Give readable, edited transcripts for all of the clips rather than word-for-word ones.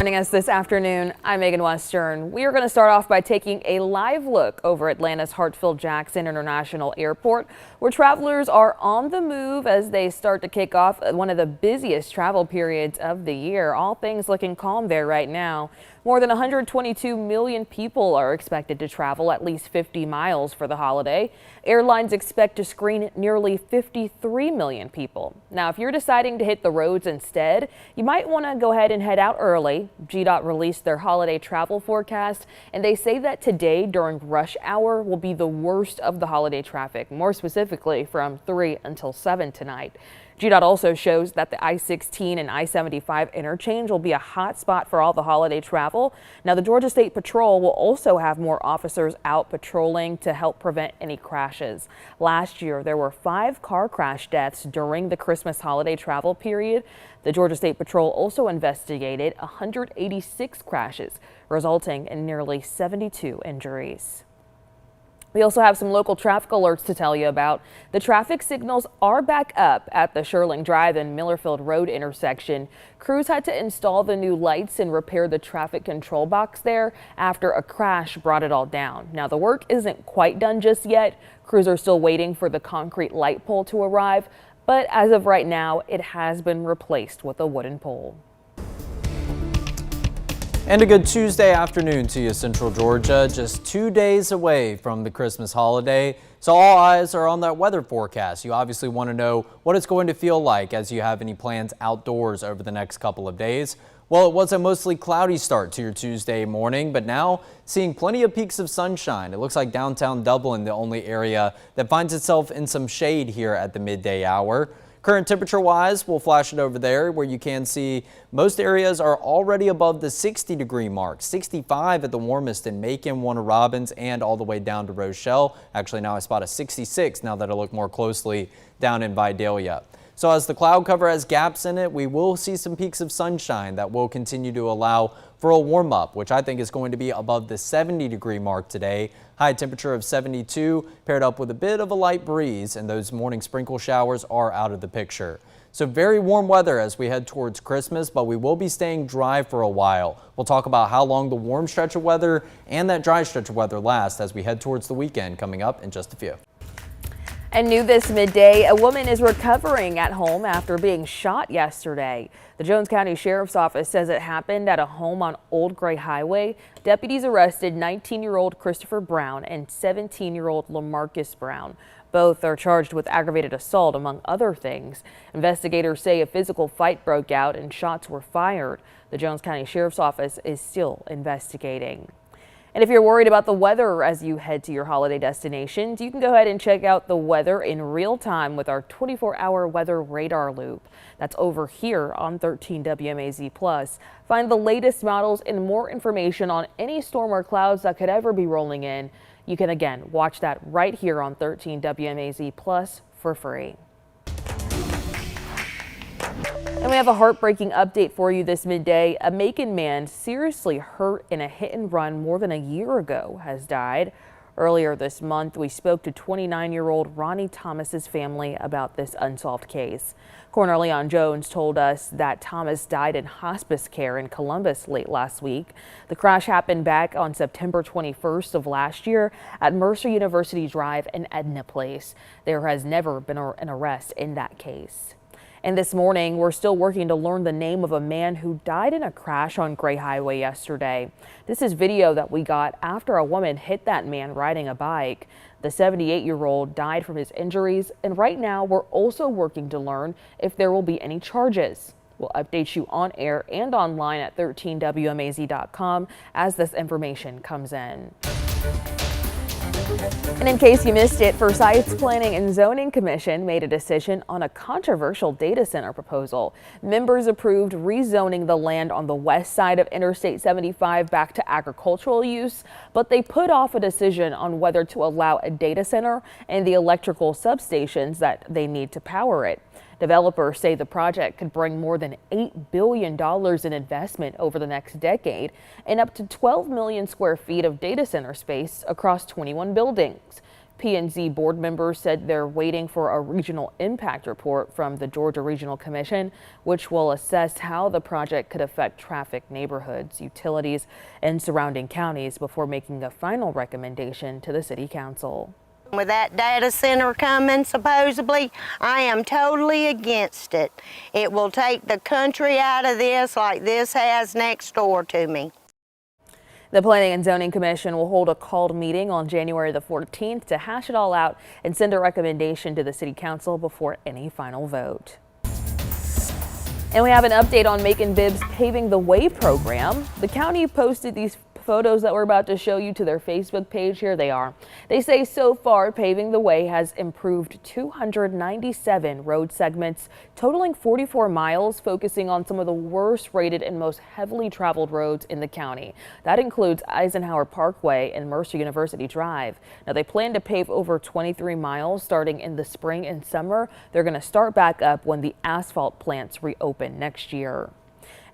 Joining us this afternoon, I'm Megan Western. We are going to start off by taking a live look over Atlanta's Hartsfield-Jackson International Airport, where travelers are on the move as they start to kick off one of the busiest travel periods of the year. All things looking calm there right now. More than 122 million people are expected to travel at least 50 miles for the holiday. Airlines expect to screen nearly 53 million people. Now, if you're deciding to hit the roads instead, you might want to go ahead and head out early. GDOT released their holiday travel forecast, and they say that today during rush hour will be the worst of the holiday traffic, more specifically from 3 until 7 tonight. GDOT also shows that the I-16 and I-75 interchange will be a hot spot for all the holiday travel. Now, the Georgia State Patrol will also have more officers out patrolling to help prevent any crashes. Last year, there were 5 car crash deaths during the Christmas holiday travel period. The Georgia State Patrol also investigated 186 crashes, resulting in nearly 72 injuries. We also have some local traffic alerts to tell you about. The traffic signals are back up at the Sherling Drive and Millerfield Road intersection. Crews had to install the new lights and repair the traffic control box there after a crash brought it all down. Now, the work isn't quite done just yet. Crews are still waiting for the concrete light pole to arrive, but as of right now, it has been replaced with a wooden pole. And a good Tuesday afternoon to you, Central Georgia. Just 2 days away from the Christmas holiday, so all eyes are on that weather forecast. You obviously want to know what it's going to feel like as you have any plans outdoors over the next couple of days. Well, it was a mostly cloudy start to your Tuesday morning, but now seeing plenty of peaks of sunshine. It looks like downtown Dublin, the only area that finds itself in some shade here at the midday hour. Current temperature wise, we'll flash it over there where you can see most areas are already above the 60-degree mark. 65 at the warmest in Macon, Warner Robins, and all the way down to Rochelle. Actually, now I spot a 66 now that I look more closely down in Vidalia. So as the cloud cover has gaps in it, we will see some peaks of sunshine that will continue to allow for a warm up, which I think is going to be above the 70-degree mark today. High temperature of 72 paired up with a bit of a light breeze, and those morning sprinkle showers are out of the picture. So very warm weather as we head towards Christmas, but we will be staying dry for a while. We'll talk about how long the warm stretch of weather and that dry stretch of weather lasts as we head towards the weekend coming up in just a few. And new this midday, a woman is recovering at home after being shot yesterday. The Jones County Sheriff's Office says it happened at a home on Old Gray Highway. Deputies arrested 19-year-old Christopher Brown and 17-year-old LaMarcus Brown. Both are charged with aggravated assault, among other things. Investigators say a physical fight broke out and shots were fired. The Jones County Sheriff's Office is still investigating. And if you're worried about the weather as you head to your holiday destinations, you can go ahead and check out the weather in real time with our 24-hour weather radar loop. That's over here on 13 WMAZ+. Find the latest models and more information on any storm or clouds that could ever be rolling in. You can again watch that right here on 13 WMAZ+ for free. And we have a heartbreaking update for you this midday. A Macon man seriously hurt in a hit and run more than a year ago has died. Earlier this month, we spoke to 29-year-old Ronnie Thomas's family about this unsolved case. Coroner Leon Jones told us that Thomas died in hospice care in Columbus late last week. The crash happened back on September 21st of last year at Mercer University Drive in Edna Place. There has never been an arrest in that case. And this morning, we're still working to learn the name of a man who died in a crash on Gray Highway yesterday. This is video that we got after a woman hit that man riding a bike. The 78-year-old died from his injuries, and right now we're also working to learn if there will be any charges. We'll update you on air and online at 13WMAZ.com as this information comes in. And in case you missed it, Forsyth's Planning and Zoning Commission made a decision on a controversial data center proposal. Members approved rezoning the land on the west side of Interstate 75 back to agricultural use, but they put off a decision on whether to allow a data center and the electrical substations that they need to power it. Developers say the project could bring more than $8 billion in investment over the next decade and up to 12 million square feet of data center space across 21 buildings. P&Z board members said they're waiting for a regional impact report from the Georgia Regional Commission, which will assess how the project could affect traffic, neighborhoods, utilities, and surrounding counties before making a final recommendation to the City Council. With that data center coming, supposedly, I am totally against it. It will take the country out of this like this has next door to me. The Planning and Zoning Commission will hold a called meeting on January the 14th to hash it all out and send a recommendation to the City Council before any final vote. And we have an update on Macon Bibb's Paving the Way program. The county posted these photos that we're about to show you to their Facebook page. Here they are. They say so far Paving the Way has improved 297 road segments, totaling 44 miles, focusing on some of the worst rated and most heavily traveled roads in the county. That includes Eisenhower Parkway and Mercer University Drive. Now they plan to pave over 23 miles starting in the spring and summer. They're going to start back up when the asphalt plants reopen next year.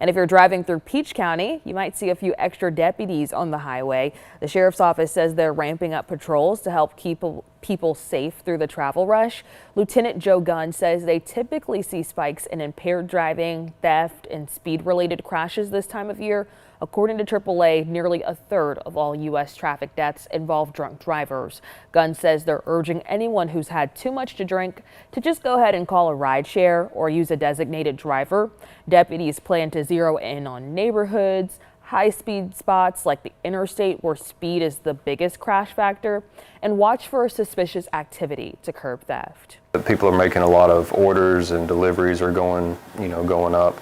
And if you're driving through Peach County, you might see a few extra deputies on the highway. The sheriff's office says they're ramping up patrols to help keep people safe through the travel rush. Lieutenant Joe Gunn says they typically see spikes in impaired driving, theft, and speed-related crashes this time of year. According to AAA, nearly a third of all U.S. traffic deaths involve drunk drivers. Gunn says they're urging anyone who's had too much to drink to just go ahead and call a rideshare or use a designated driver. Deputies plan to zero in on neighborhoods, high-speed spots like the interstate where speed is the biggest crash factor, and watch for suspicious activity to curb theft. People are making a lot of orders and deliveries are going up.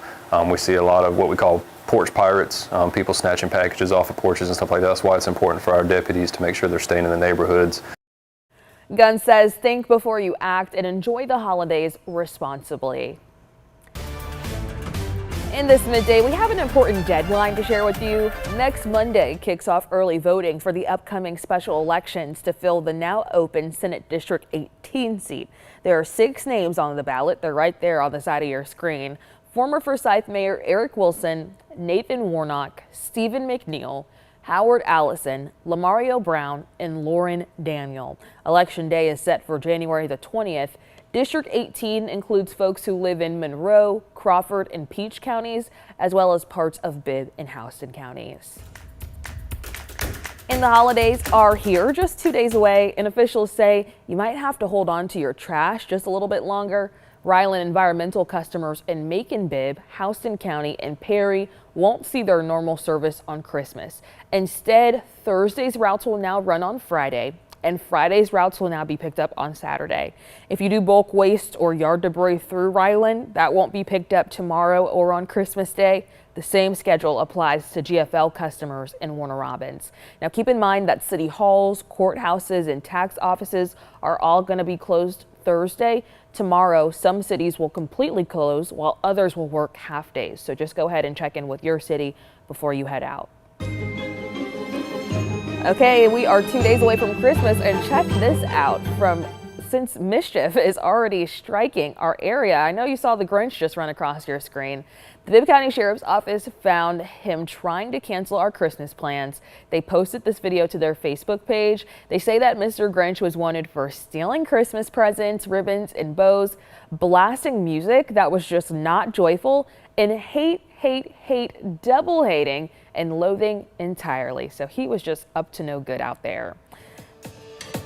We see a lot of what we call porch pirates, people snatching packages off of porches and stuff like that. That's why it's important for our deputies to make sure they're staying in the neighborhoods. Gunn says think before you act and enjoy the holidays responsibly. In this midday, we have an important deadline to share with you. Next Monday kicks off early voting for the upcoming special elections to fill the now open Senate District 18 seat. There are 6 names on the ballot. They're right there on the side of your screen. Former Forsyth Mayor Eric Wilson, Nathan Warnock, Stephen McNeil, Howard Allison, Lamario Brown, and Lauren Daniel. Election day is set for January the 20th. District 18 includes folks who live in Monroe, Crawford, and Peach counties, as well as parts of Bibb and Houston counties. And the holidays are here, just 2 days away, and officials say you might have to hold on to your trash just a little bit longer. Ryland Environmental customers in Macon, Bibb, Houston County, and Perry won't see their normal service on Christmas. Instead, Thursday's routes will now run on Friday, and Friday's routes will now be picked up on Saturday. If you do bulk waste or yard debris through Ryland, that won't be picked up tomorrow or on Christmas Day. The same schedule applies to GFL customers in Warner Robins. Now keep in mind that city halls, courthouses, and tax offices are all going to be closed Thursday. Tomorrow, some cities will completely close while others will work half days. So just go ahead and check in with your city before you head out. Okay, we are 2 days away from Christmas, and check this out. Since mischief is already striking our area, I know you saw the Grinch just run across your screen. The Bibb County Sheriff's Office found him trying to cancel our Christmas plans. They posted this video to their Facebook page. They say that Mr. Grinch was wanted for stealing Christmas presents, ribbons, and bows, blasting music that was just not joyful, and hate, double hating, and loathing entirely. So he was just up to no good out there.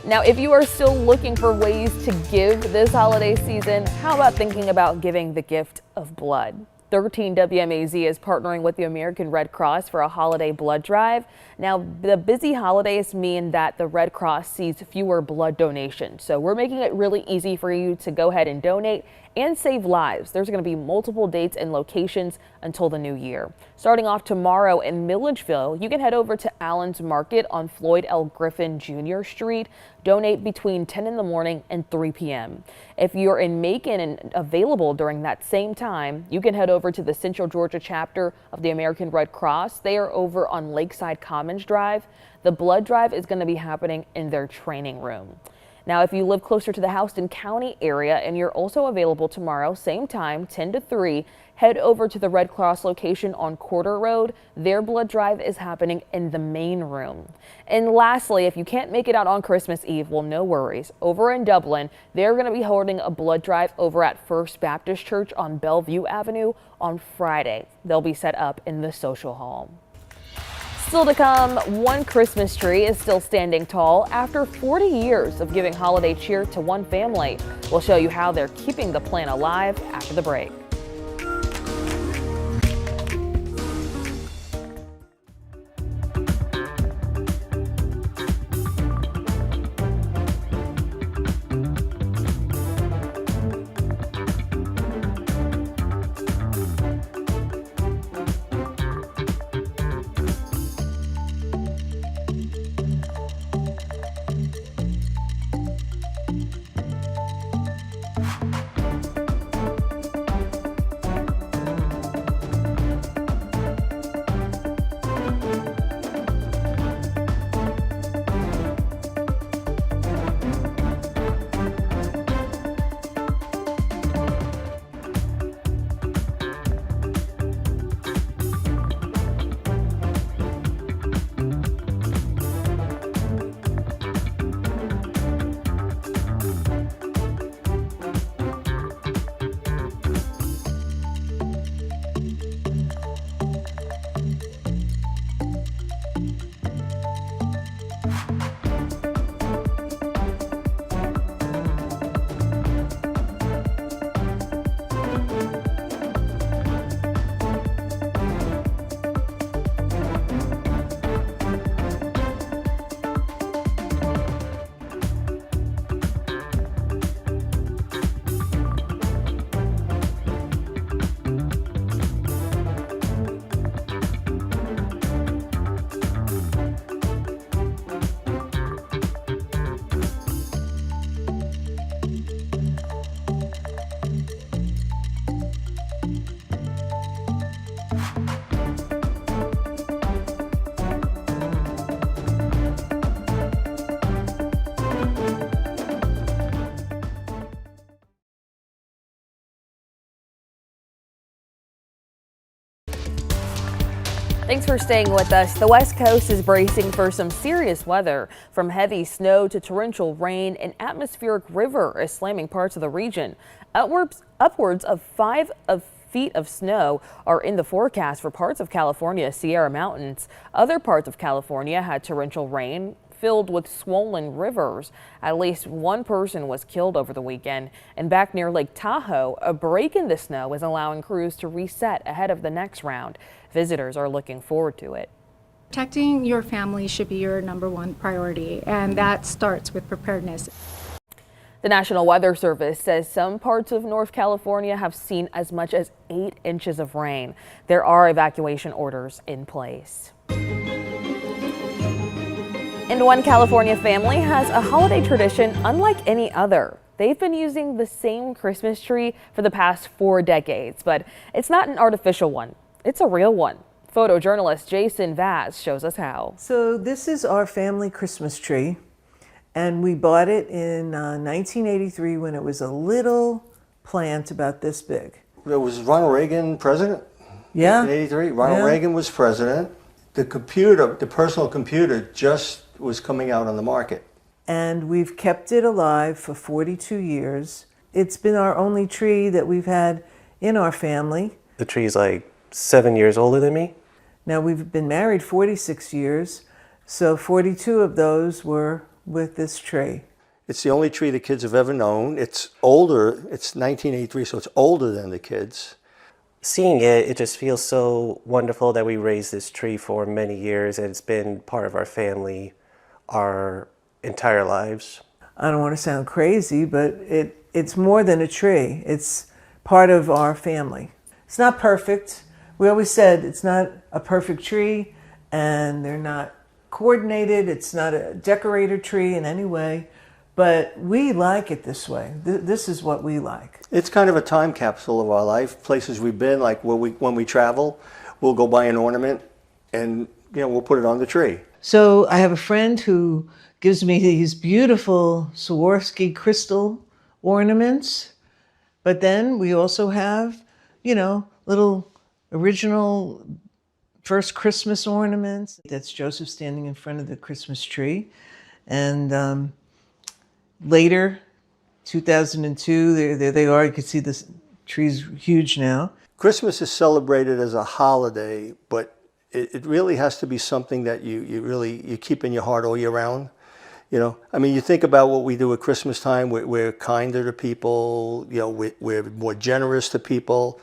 Now, if you are still looking for ways to give this holiday season, how about thinking about giving the gift of blood? 13 WMAZ is partnering with the American Red Cross for a holiday blood drive. Now, the busy holidays mean that the Red Cross sees fewer blood donations. So we're making it really easy for you to go ahead and donate and save lives. There's going to be multiple dates and locations until the new year. Starting off tomorrow in Milledgeville, you can head over to Allen's Market on Floyd L. Griffin Jr. Street. Donate between 10 in the morning and 3 p.m. If you're in Macon and available during that same time, you can head over to the Central Georgia chapter of the American Red Cross. They are over on Lakeside Commons Drive. The blood drive is going to be happening in their training room. Now, if you live closer to the Houston County area and you're also available tomorrow, same time, 10 to 3, head over to the Red Cross location on Quarter Road. Their blood drive is happening in the main room. And lastly, if you can't make it out on Christmas Eve, well, no worries. Over in Dublin, they're going to be holding a blood drive over at First Baptist Church on Bellevue Avenue on Friday. They'll be set up in the social hall. Still to come, one Christmas tree is still standing tall after 40 years of giving holiday cheer to one family. We'll show you how they're keeping the plant alive after the break. Thanks for staying with us. The West Coast is bracing for some serious weather. From heavy snow to torrential rain, an atmospheric river is slamming parts of the region. Upwards of 5 feet of snow are in the forecast for parts of California's Sierra Mountains. Other parts of California had torrential rain filled with swollen rivers. At least one person was killed over the weekend. And back near Lake Tahoe, a break in the snow is allowing crews to reset ahead of the next round. Visitors are looking forward to it. Protecting your family should be your #1 priority, and that starts with preparedness. The National Weather Service says some parts of North California have seen as much as 8 inches of rain. There are evacuation orders in place. And one California family has a holiday tradition unlike any other. They've been using the same Christmas tree for the past 4 decades, but it's not an artificial one. It's a real one. Photojournalist Jason Vaz shows us how. So this is our family Christmas tree, and we bought it in 1983 when it was a little plant about this big. It was Ronald Reagan president? Yeah. In 83, Ronald Reagan was president. The personal computer just was coming out on the market. And we've kept it alive for 42 years. It's been our only tree that we've had in our family. The tree's like 7 years older than me. Now we've been married 46 years, so 42 of those were with this tree. It's the only tree the kids have ever known. It's older, it's 1983, so it's older than the kids. Seeing it just feels so wonderful that we raised this tree for many years, and it's been part of our family our entire lives. I don't want to sound crazy, but it's more than a tree. It's part of our family. It's not perfect. We always said it's not a perfect tree, and they're not coordinated. It's not a decorator tree in any way, but we like it this way. This is what we like. It's kind of a time capsule of our life. Places we've been, like when we travel, we'll go buy an ornament and we'll put it on the tree. So I have a friend who gives me these beautiful Swarovski crystal ornaments. But then we also have, little original first Christmas ornaments. That's Joseph standing in front of the Christmas tree. And later, 2002, there they are. You can see this tree's huge now. Christmas is celebrated as a holiday, but it really has to be something that you keep in your heart all year round. You think about what we do at Christmas time. We're kinder to people. We're more generous to people.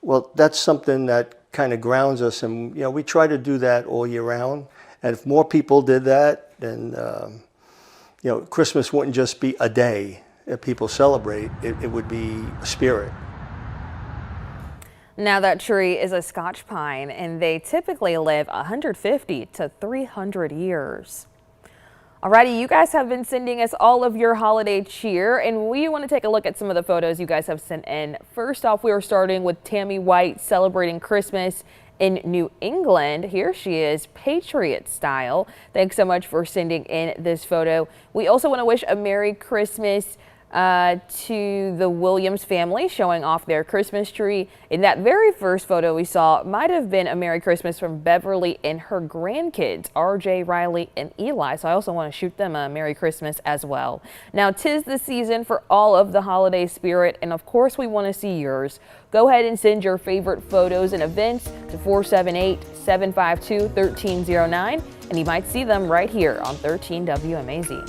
Well, that's something that kind of grounds us, and we try to do that all year round. And if more people did that, then Christmas wouldn't just be a day that people celebrate. It would be a spirit. Now that tree is a Scotch pine, and they typically live 150 to 300 years. Alrighty, you guys have been sending us all of your holiday cheer, and we want to take a look at some of the photos you guys have sent in. First off, we are starting with Tammy White celebrating Christmas in New England. Here she is, Patriot style. Thanks so much for sending in this photo. We also want to wish a Merry Christmas to the Williams family, showing off their Christmas tree. In that very first photo we saw, might have been a Merry Christmas from Beverly and her grandkids, RJ, Riley, and Eli. So I also want to shoot them a Merry Christmas as well. Now, 'tis the season for all of the holiday spirit, and of course we want to see yours. Go ahead and send your favorite photos and events to 478-752-1309, and you might see them right here on 13 WMAZ.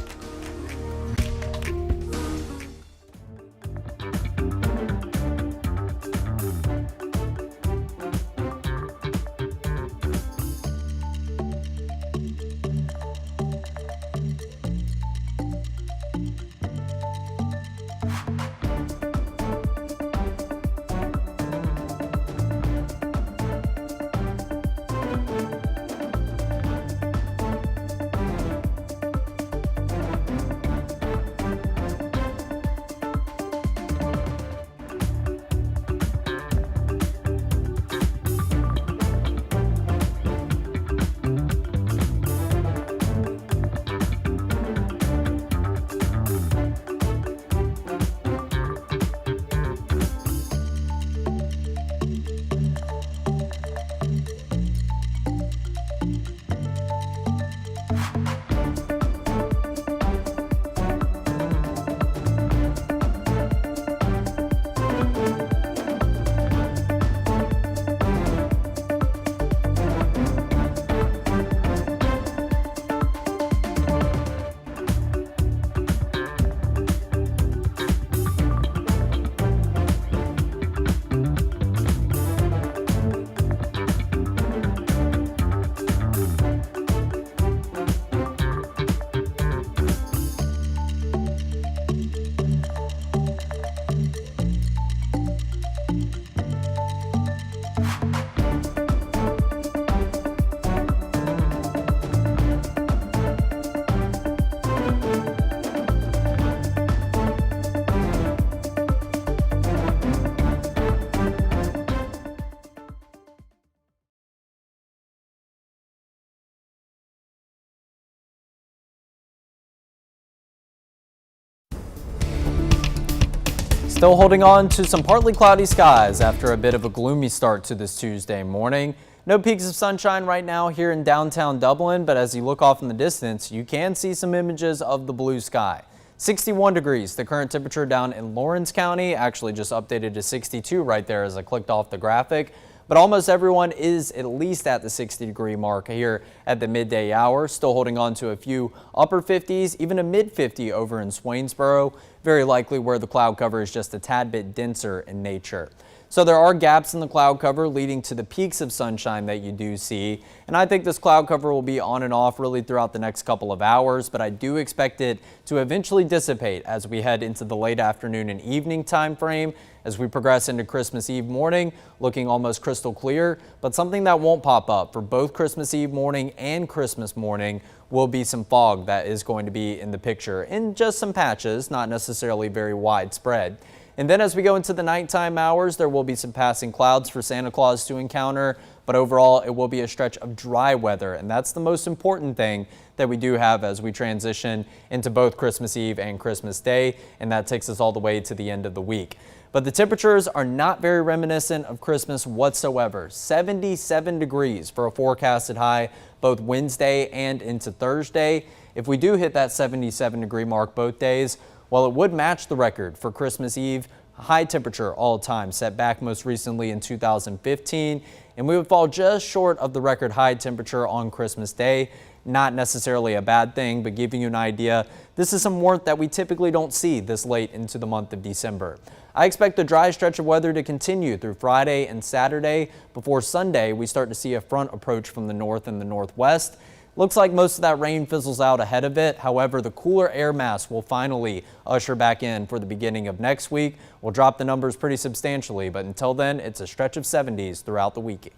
Still holding on to some partly cloudy skies after a bit of a gloomy start to this Tuesday morning. No peaks of sunshine right now here in downtown Dublin, but as you look off in the distance, you can see some images of the blue sky. 61 degrees, the current temperature down in Lawrence County, actually just updated to 62 right there as I clicked off the graphic. But almost everyone is at least at the 60-degree mark here at the midday hour. Still holding on to a few upper 50s, even a mid-50 over in Swainsboro. Very likely where the cloud cover is just a tad bit denser in nature. So there are gaps in the cloud cover leading to the peaks of sunshine that you do see. And I think this cloud cover will be on and off really throughout the next couple of hours, but I do expect it to eventually dissipate as we head into the late afternoon and evening time frame. As we progress into Christmas Eve morning, looking almost crystal clear, but something that won't pop up for both Christmas Eve morning and Christmas morning will be some fog that is going to be in the picture in just some patches, not necessarily very widespread. And then as we go into the nighttime hours, there will be some passing clouds for Santa Claus to encounter, but overall it will be a stretch of dry weather, and that's the most important thing that we do have as we transition into both Christmas Eve and Christmas Day, and that takes us all the way to the end of the week. But the temperatures are not very reminiscent of Christmas whatsoever. 77 degrees for a forecasted high both Wednesday and into Thursday. If we do hit that 77-degree mark both days, well, it would match the record for Christmas Eve high temperature all time, set back most recently in 2015, and we would fall just short of the record high temperature on Christmas Day. Not necessarily a bad thing, but giving you an idea, this is some warmth that we typically don't see this late into the month of December. I expect the dry stretch of weather to continue through Friday and Saturday. Before Sunday, we start to see a front approach from the north and the northwest. Looks like most of that rain fizzles out ahead of it. However, the cooler air mass will finally usher back in for the beginning of next week. We'll drop the numbers pretty substantially, but until then, it's a stretch of 70s throughout the week.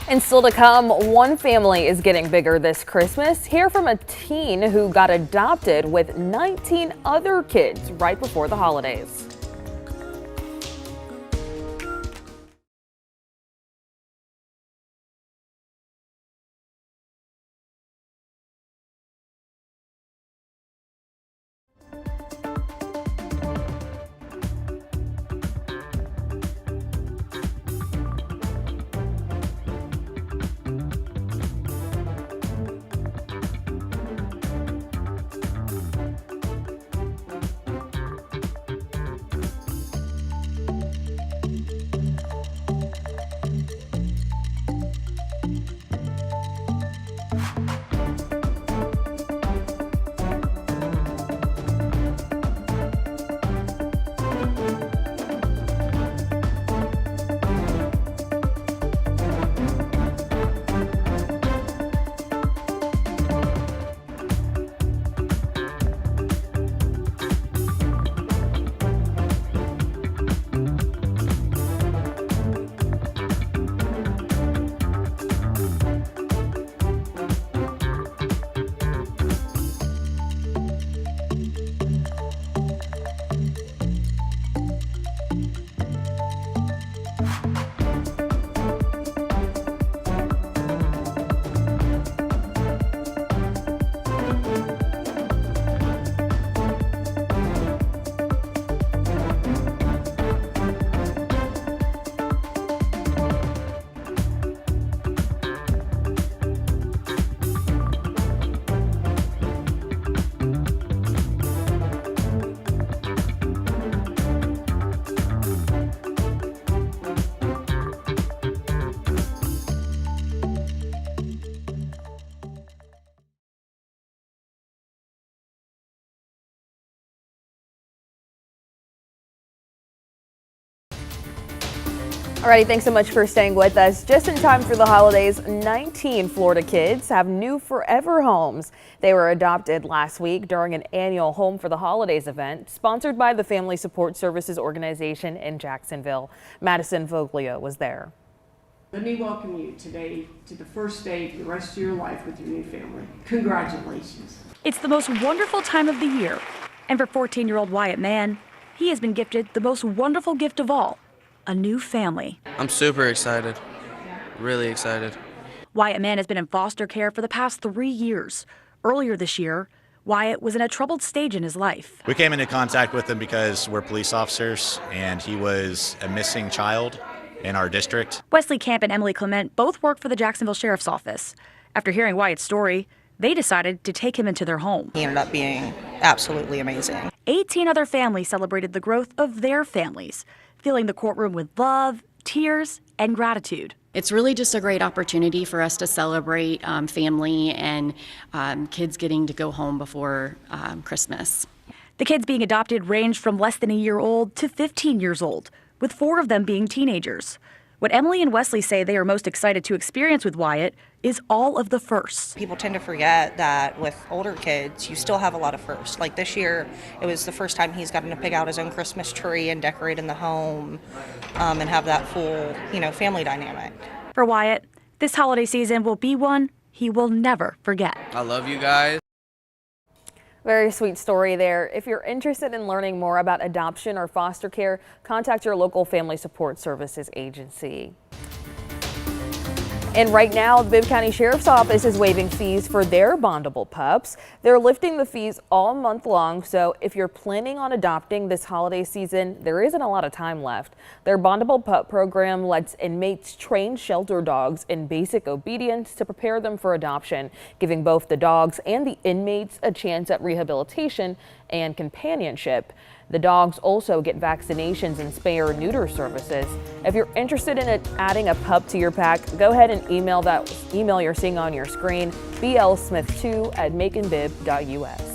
And still to come, one family is getting bigger this Christmas. Hear from a teen who got adopted with 19 other kids right before the holidays. Alrighty, thanks so much for staying with us. Just in time for the holidays, 19 Florida kids have new forever homes. They were adopted last week during an annual Home for the Holidays event sponsored by the Family Support Services organization in Jacksonville. Madison Voglio was there. Let me welcome you today to the first day of the rest of your life with your new family. Congratulations. It's the most wonderful time of the year. And for 14-year-old Wyatt Mann, he has been gifted the most wonderful gift of all, a new family. I'm super excited, really excited. Wyatt Mann has been in foster care for the past 3 years. Earlier this year, Wyatt was in a troubled stage in his life. We came into contact with him because we're police officers and he was a missing child in our district. Wesley Camp and Emily Clement both work for the Jacksonville Sheriff's Office. After hearing Wyatt's story, they decided to take him into their home. He ended up being absolutely amazing. 18 other families celebrated the growth of their families, filling the courtroom with love, tears, and gratitude. It's really just a great opportunity for us to celebrate family and kids getting to go home before Christmas. The kids being adopted ranged from less than a year old to 15 years old, with 4 of them being teenagers. What Emily and Wesley say they are most excited to experience with Wyatt is all of the firsts. People tend to forget that with older kids, you still have a lot of firsts. Like this year, it was the first time he's gotten to pick out his own Christmas tree and decorate in the home and have that full, family dynamic. For Wyatt, this holiday season will be one he will never forget. I love you guys. Very sweet story there. If you're interested in learning more about adoption or foster care, contact your local Family Support Services agency. And right now, the Bibb County Sheriff's Office is waiving fees for their bondable pups. They're lifting the fees all month long, so if you're planning on adopting this holiday season, there isn't a lot of time left. Their bondable pup program lets inmates train shelter dogs in basic obedience to prepare them for adoption, giving both the dogs and the inmates a chance at rehabilitation and companionship. The dogs also get vaccinations and spay or neuter services. If you're interested in adding a pup to your pack, go ahead and email that email you're seeing on your screen, blsmith2@makeandbib.us.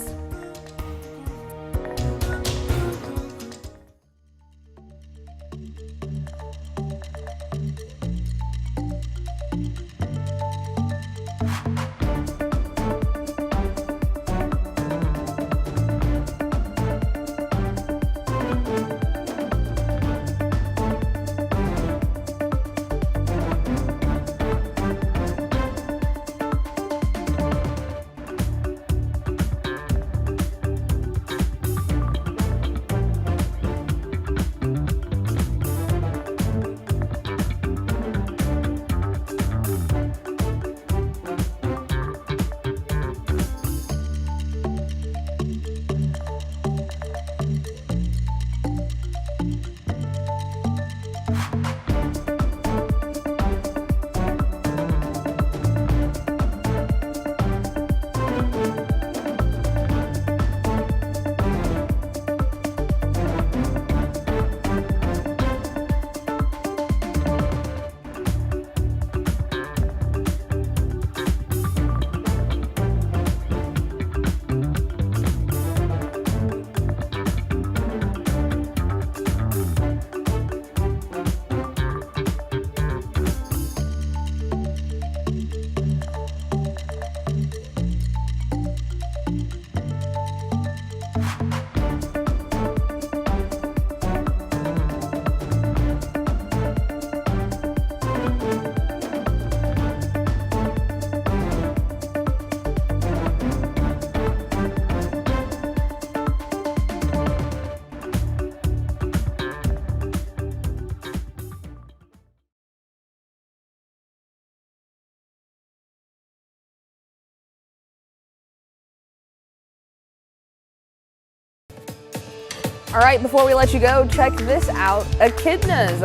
All right, before we let you go, check this out. Echidnas